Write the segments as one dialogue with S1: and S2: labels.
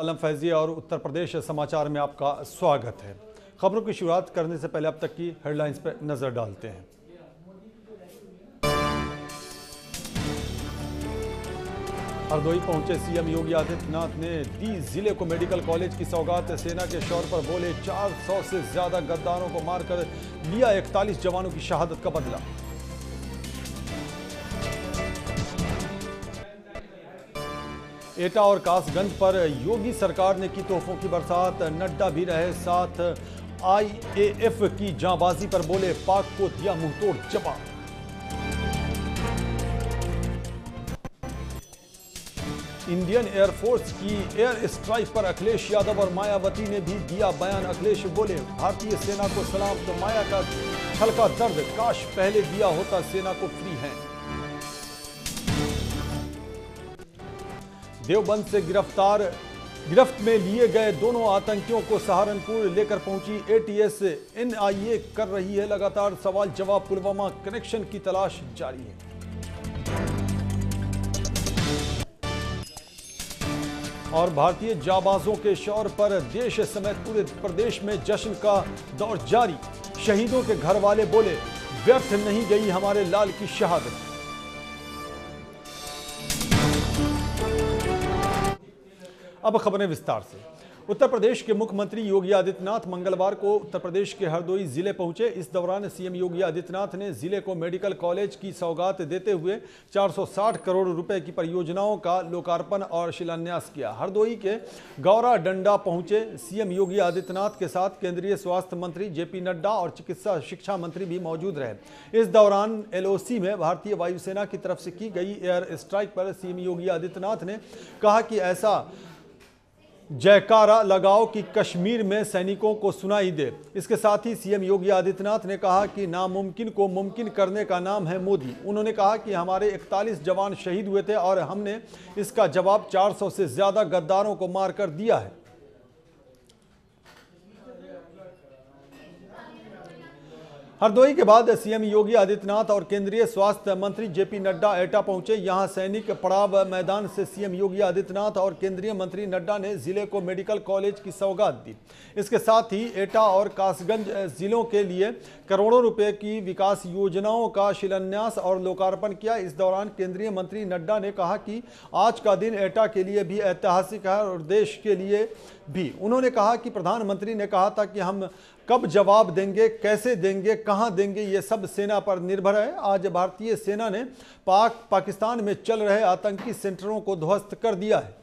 S1: आलम फैजी और उत्तर प्रदेश समाचार में आपका स्वागत है। खबरों की शुरुआत करने से पहले अब तक की हेडलाइंस पर नजर डालते हैं। हरदोई पहुंचे सीएम योगी आदित्यनाथ ने दी जिले को मेडिकल कॉलेज की सौगात। सेना के शौर्य पर बोले 400 से ज्यादा गद्दारों को मारकर लिया 41 जवानों की शहादत का बदला। एटा और कासगंज पर योगी सरकार ने की तोहफों की बरसात। नड्डा भी रहे साथ। आईएएफ की जांबाजी पर बोले पाक को दिया मुंहतोड़ जवाब। इंडियन एयरफोर्स की एयर स्ट्राइक पर अखिलेश यादव और मायावती ने भी दिया बयान। अखिलेश बोले भारतीय सेना को सलाम तो माया का छल का दर्द काश पहले दिया होता सेना को फ्री है। देवबंद से गिरफ्त में लिए गए दोनों आतंकियों को सहारनपुर लेकर पहुंची एटीएस। एनआईए कर रही है लगातार सवाल जवाब। पुलवामा कनेक्शन की तलाश जारी है। और भारतीय जाबाजों के शौर्य पर देश समेत पूरे प्रदेश में जश्न का दौर जारी। शहीदों के घर वाले बोले व्यर्थ नहीं गई हमारे लाल की शहादत। अब खबरें विस्तार से। उत्तर प्रदेश के मुख्यमंत्री योगी आदित्यनाथ मंगलवार को उत्तर प्रदेश के हरदोई जिले पहुंचे। इस दौरान सीएम योगी आदित्यनाथ ने जिले को मेडिकल कॉलेज की सौगात देते हुए 460 करोड़ रुपए की परियोजनाओं का लोकार्पण और शिलान्यास किया। हरदोई के गौरा डंडा पहुंचे सीएम योगी आदित्यनाथ के साथ केंद्रीय स्वास्थ्य मंत्री जेपी नड्डा और चिकित्सा शिक्षा मंत्री भी मौजूद रहे। इस दौरान एलओसी में भारतीय वायुसेना की तरफ से की गई एयर स्ट्राइक पर सीएम योगी आदित्यनाथ ने कहा कि ऐसा जयकारा लगाओ कि कश्मीर में सैनिकों को सुनाई दे। इसके साथ ही सीएम योगी आदित्यनाथ ने कहा कि नामुमकिन को मुमकिन करने का नाम है मोदी। उन्होंने कहा कि हमारे 41 जवान शहीद हुए थे और हमने इसका जवाब 400 से ज्यादा गद्दारों को मारकर दिया है। हरदोई के बाद सीएम योगी आदित्यनाथ और केंद्रीय स्वास्थ्य मंत्री जेपी नड्डा एटा पहुंचे। यहां सैनिक पड़ाव मैदान से सीएम योगी आदित्यनाथ और केंद्रीय मंत्री नड्डा ने जिले को मेडिकल कॉलेज की सौगात दी। इसके साथ ही एटा और कासगंज जिलों के लिए करोड़ों रुपए की विकास योजनाओं का शिलान्यास और लोकार्पण किया। इस दौरान केंद्रीय मंत्री नड्डा ने कहा कि आज का दिन एटा के लिए भी ऐतिहासिक है और देश के लिए भी। उन्होंने कहा कि प्रधानमंत्री ने कहा था कि हम कब जवाब देंगे, कैसे देंगे, कहां देंगे, ये सब सेना पर निर्भर है। आज भारतीय सेना ने पाकिस्तान में चल रहे आतंकी सेंटरों को ध्वस्त कर दिया है।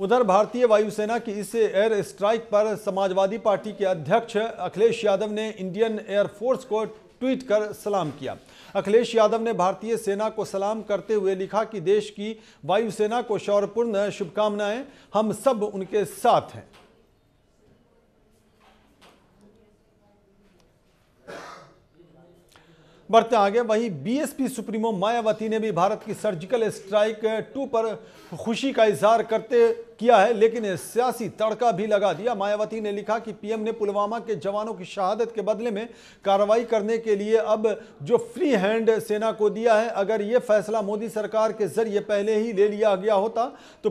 S1: उधर भारतीय वायुसेना की इस एयर स्ट्राइक पर समाजवादी पार्टी के अध्यक्ष अखिलेश यादव ने इंडियन एयरफोर्स को ट्वीट कर सलाम किया। अखिलेश यादव ने भारतीय सेना को सलाम करते हुए लिखा कि देश की वायुसेना को शौर्यपूर्ण शुभकामनाएं, हम सब उनके साथ हैं। बढ़ते आगे, वहीं बीएसपी सुप्रीमो मायावती ने भी भारत की सर्जिकल स्ट्राइक 2 पर खुशी का इजहार किया है, लेकिन सियासी तड़का भी लगा दिया। मायावती ने लिखा कि पीएम ने पुलवामा के जवानों की शहादत के बदले में कार्रवाई करने के लिए अब जो फ्री हैंड सेना को दिया है, अगर यह फैसला मोदी सरकार के जरिए पहले ही ले लिया गया होता तो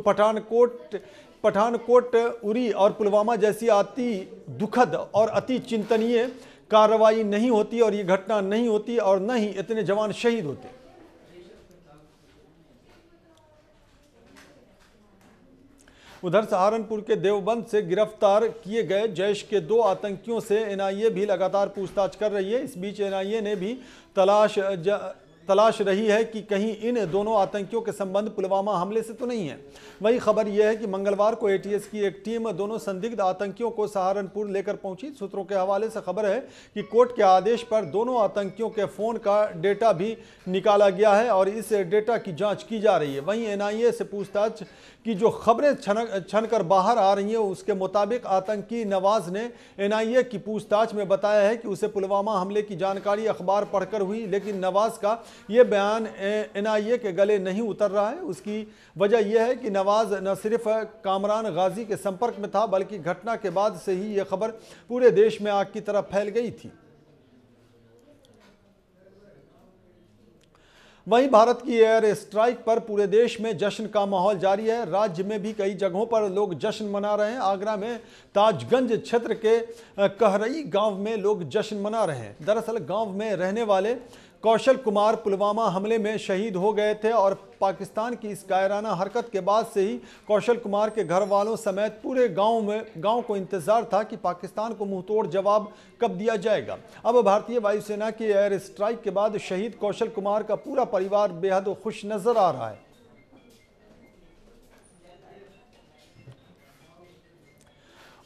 S1: पठानकोट, उरी और पुलवामा जैसी अति दुखद और अति चिंतनीय कार्रवाई नहीं होती और ये घटना नहीं होती और न ही इतने जवान शहीद होते। उधर सहारनपुर के देवबंद से गिरफ्तार किए गए जैश के 2 आतंकियों से एनआईए भी लगातार पूछताछ कर रही है। इस बीच एनआईए ने भी तलाश रही है कि कहीं इन दोनों आतंकियों के संबंध पुलवामा हमले से तो नहीं है। वही खबर यह है कि मंगलवार को एटीएस की एक टीम दोनों संदिग्ध आतंकियों को सहारनपुर लेकर पहुंची। सूत्रों के हवाले से खबर है कि कोर्ट के आदेश पर दोनों आतंकियों के फोन का डेटा भी निकाला गया है और इस डेटा की जांच की जा रही है। वहीं एनआईए से पूछताछ की जो खबरें छनकर बाहर आ रही हैं, उसके मुताबिक आतंकी नवाज ने एनआईए की पूछताछ में बताया है कि उसे पुलवामा हमले की जानकारी अखबार पढ़कर हुई, लेकिन नवाज का यह बयान एनआईए के गले नहीं उतर रहा है। उसकी वजह यह है कि नवाज न सिर्फ कामरान गाजी के संपर्क में था, बल्कि घटना के बाद से ही यह खबर पूरे देश में आग की तरह फैल गई थी। वहीं भारत की एयर स्ट्राइक पर पूरे देश में जश्न का माहौल जारी है। राज्य में भी कई जगहों पर लोग जश्न मना रहे हैं। आगरा में ताजगंज क्षेत्र के कहरई गांव में लोग जश्न मना रहे हैं। दरअसल गांव में रहने वाले कौशल कुमार पुलवामा हमले में शहीद हो गए थे और पाकिस्तान की इस कायराना हरकत के बाद से ही कौशल कुमार के घर वालों समेत पूरे गांव को इंतजार था कि पाकिस्तान को मुंहतोड़ जवाब कब दिया जाएगा। अब भारतीय वायुसेना की एयर स्ट्राइक के बाद शहीद कौशल कुमार का पूरा परिवार बेहद खुश नजर आ रहा है।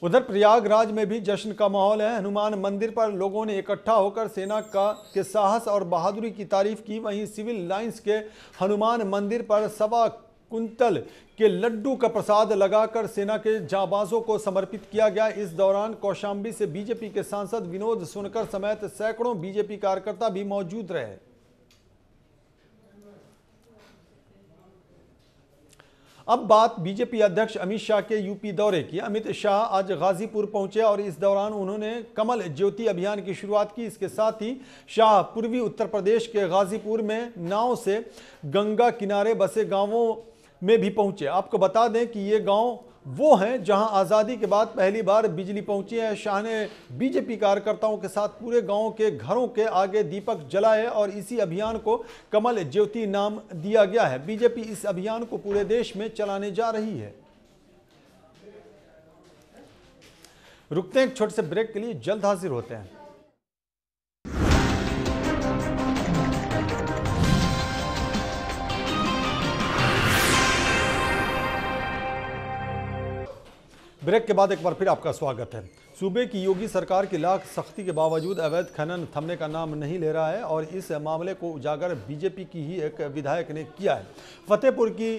S1: उधर प्रयागराज में भी जश्न का माहौल है। हनुमान मंदिर पर लोगों ने इकट्ठा होकर सेना के साहस और बहादुरी की तारीफ की। वहीं सिविल लाइंस के हनुमान मंदिर पर 1.25 कुंतल के लड्डू का प्रसाद लगाकर सेना के जांबाजों को समर्पित किया गया। इस दौरान कौशाम्बी से बीजेपी के सांसद विनोद सोनकर समेत सैकड़ों बीजेपी कार्यकर्ता भी मौजूद रहे। अब बात बीजेपी अध्यक्ष अमित शाह के यूपी दौरे की। अमित शाह आज गाजीपुर पहुंचे और इस दौरान उन्होंने कमल ज्योति अभियान की शुरुआत की। इसके साथ ही शाह पूर्वी उत्तर प्रदेश के गाजीपुर में नाव से गंगा किनारे बसे गांवों में भी पहुंचे। आपको बता दें कि ये गांव वो हैं जहां आज़ादी के बाद पहली बार बिजली पहुंची है। शाह ने बीजेपी कार्यकर्ताओं के साथ पूरे गांव के घरों के आगे दीपक जलाए और इसी अभियान को कमल ज्योति नाम दिया गया है। बीजेपी इस अभियान को पूरे देश में चलाने जा रही है। रुकते हैं एक छोटे से ब्रेक के लिए, जल्द हाजिर होते हैं। ब्रेक के बाद एक बार फिर आपका स्वागत है। सूबे की योगी सरकार की लाख सख्ती के बावजूद अवैध खनन थमने का नाम नहीं ले रहा है और इस मामले को उजागर बीजेपी की ही एक विधायक ने किया है। फतेहपुर की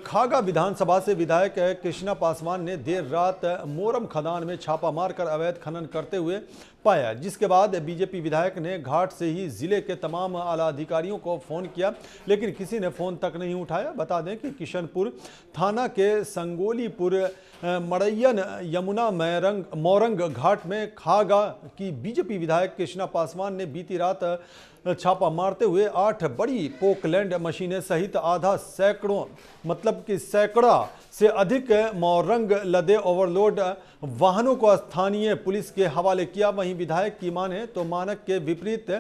S1: खागा विधानसभा से विधायक कृष्णा पासवान ने देर रात मोरम खदान में छापा मारकर अवैध खनन करते हुए पाया, जिसके बाद बीजेपी विधायक ने घाट से ही जिले के तमाम आला अधिकारियों को फोन किया, लेकिन किसी ने फोन तक नहीं उठाया। बता दें कि किशनपुर थाना के संगोलीपुर मड़ैयन यमुना मोरंग घाट में खागा की बीजेपी विधायक कृष्णा पासवान ने बीती रात छापा मारते हुए 8 बड़ी पोकलैंड मशीनें सहित सैकड़ा से अधिक मोरंग लदे ओवरलोड वाहनों को स्थानीय पुलिस के हवाले किया। वहीं विधायक की माने तो मानक के विपरीत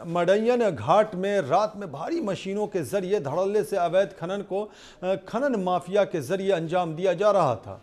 S1: मड़ैयन घाट में रात में भारी मशीनों के जरिए धड़ल्ले से अवैध खनन को खनन माफिया के जरिए अंजाम दिया जा रहा था।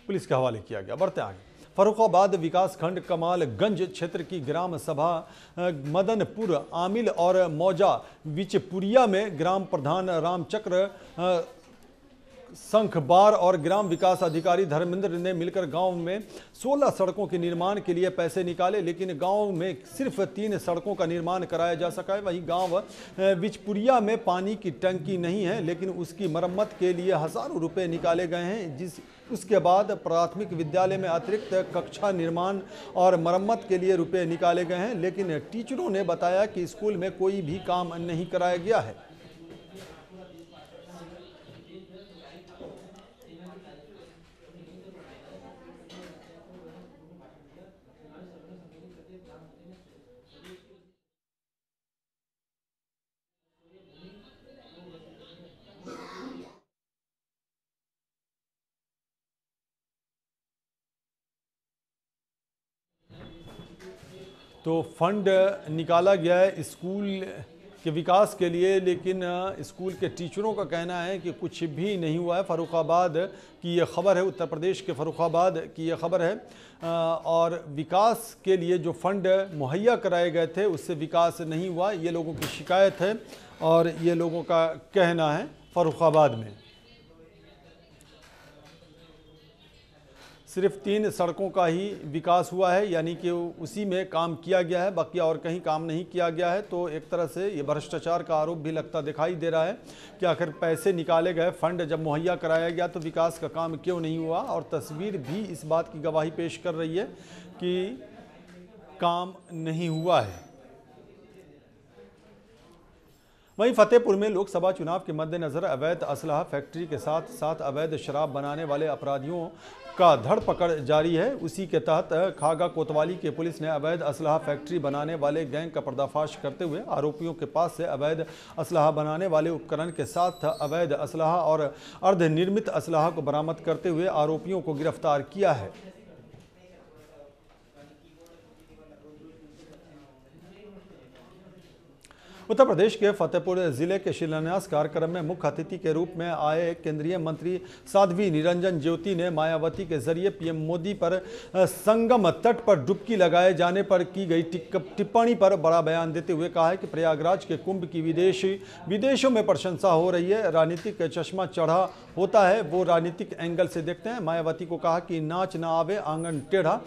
S1: पुलिस के हवाले किया गया। बढ़ते आगे। फर्रुखाबाद विकासखंड कमालगंज क्षेत्र की ग्राम सभा मदनपुर आमिल और मौजा विचपुरिया में ग्राम प्रधान रामचक्र संखबार और ग्राम विकास अधिकारी धर्मेंद्र ने मिलकर गांव में 16 सड़कों के निर्माण के लिए पैसे निकाले, लेकिन गांव में सिर्फ 3 सड़कों का निर्माण कराया जा सका है। वहीं गांव विचपुरिया में पानी की टंकी नहीं है, लेकिन उसकी मरम्मत के लिए हजारों रुपए निकाले गए हैं। उसके बाद प्राथमिक विद्यालय में अतिरिक्त कक्षा निर्माण और मरम्मत के लिए रुपए निकाले गए हैं, लेकिन टीचरों ने बताया कि स्कूल में कोई भी काम नहीं कराया गया है। तो फंड निकाला गया है स्कूल के विकास के लिए, लेकिन स्कूल के टीचरों का कहना है कि कुछ भी नहीं हुआ है। फर्रुखाबाद की ये खबर है, उत्तर प्रदेश के फर्रुखाबाद की ये खबर है। और विकास के लिए जो फंड मुहैया कराए गए थे उससे विकास नहीं हुआ, ये लोगों की शिकायत है और ये लोगों का कहना है फर्रुखाबाद में। सिर्फ 3 सड़कों का ही विकास हुआ है, यानी कि उसी में काम किया गया है, बाकी और कहीं काम नहीं किया गया है। तो एक तरह से ये भ्रष्टाचार का आरोप भी लगता दिखाई दे रहा है कि आखिर पैसे निकाले गए, फंड जब मुहैया कराया गया तो विकास का काम क्यों नहीं हुआ। और तस्वीर भी इस बात की गवाही पेश कर रही है कि काम नहीं हुआ है। वहीं फतेहपुर में लोकसभा चुनाव के मद्देनजर अवैध असलहा फैक्ट्री के साथ साथ अवैध शराब बनाने वाले अपराधियों का धरपकड़ जारी है। उसी के तहत खागा कोतवाली की पुलिस ने अवैध असलहा फैक्ट्री बनाने वाले गैंग का पर्दाफाश करते हुए आरोपियों के पास से अवैध असलहा बनाने वाले उपकरण के साथ अवैध असलहा और अर्धनिर्मित असलहा को बरामद करते हुए आरोपियों को गिरफ्तार किया है। उत्तर प्रदेश के फतेहपुर जिले के शिलान्यास कार्यक्रम में मुख्य अतिथि के रूप में आए केंद्रीय मंत्री साध्वी निरंजन ज्योति ने मायावती के जरिए पीएम मोदी पर संगम तट पर डुबकी लगाए जाने पर की गई टिप्पणी पर बड़ा बयान देते हुए कहा है कि प्रयागराज के कुंभ की विदेशों में प्रशंसा हो रही है। राजनीतिक चश्मा चढ़ा होता है, वो राजनीतिक एंगल से देखते हैं। मायावती को कहा कि नाच ना आवे आंगन टेढ़ा,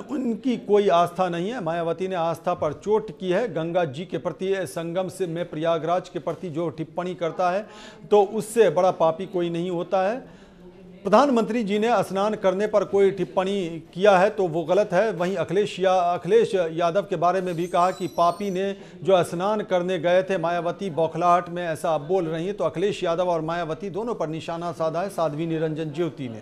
S1: उनकी कोई आस्था नहीं है। मायावती ने आस्था पर चोट की है। गंगा जी के प्रति संगम से में प्रयागराज के प्रति जो टिप्पणी करता है तो उससे बड़ा पापी कोई नहीं होता है। प्रधानमंत्री जी ने स्नान करने पर कोई टिप्पणी किया है तो वो गलत है। वहीं अखिलेश यादव के बारे में भी कहा कि पापी ने जो स्नान करने गए थे, मायावती बौखलाहट में ऐसा बोल रही है। तो अखिलेश यादव और मायावती दोनों पर निशाना साधा है साध्वी निरंजन ज्योति ने।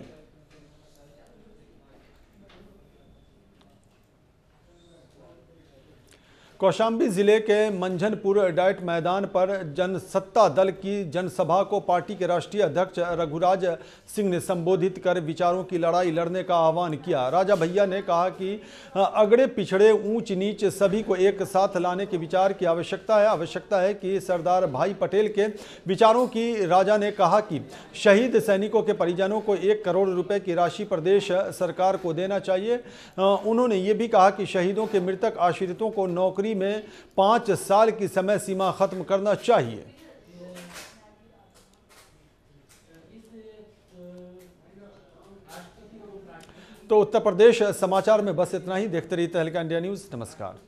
S1: कौशाम्बी जिले के मंझनपुर डाइट मैदान पर जनसत्ता दल की जनसभा को पार्टी के राष्ट्रीय अध्यक्ष रघुराज सिंह ने संबोधित कर विचारों की लड़ाई लड़ने का आह्वान किया। राजा भैया ने कहा कि अगड़े पिछड़े ऊंच नीच सभी को एक साथ लाने के विचार की आवश्यकता है कि सरदार भाई पटेल के विचारों की। राजा ने कहा कि शहीद सैनिकों के परिजनों को 1 करोड़ रुपए की राशि प्रदेश सरकार को देना चाहिए। उन्होंने ये भी कहा कि शहीदों के मृतक आश्रितों को नौकरी में 5 साल की समय सीमा खत्म करना चाहिए। तो उत्तर प्रदेश समाचार में बस इतना ही। देखते रहिए तहलका इंडिया न्यूज़। नमस्कार।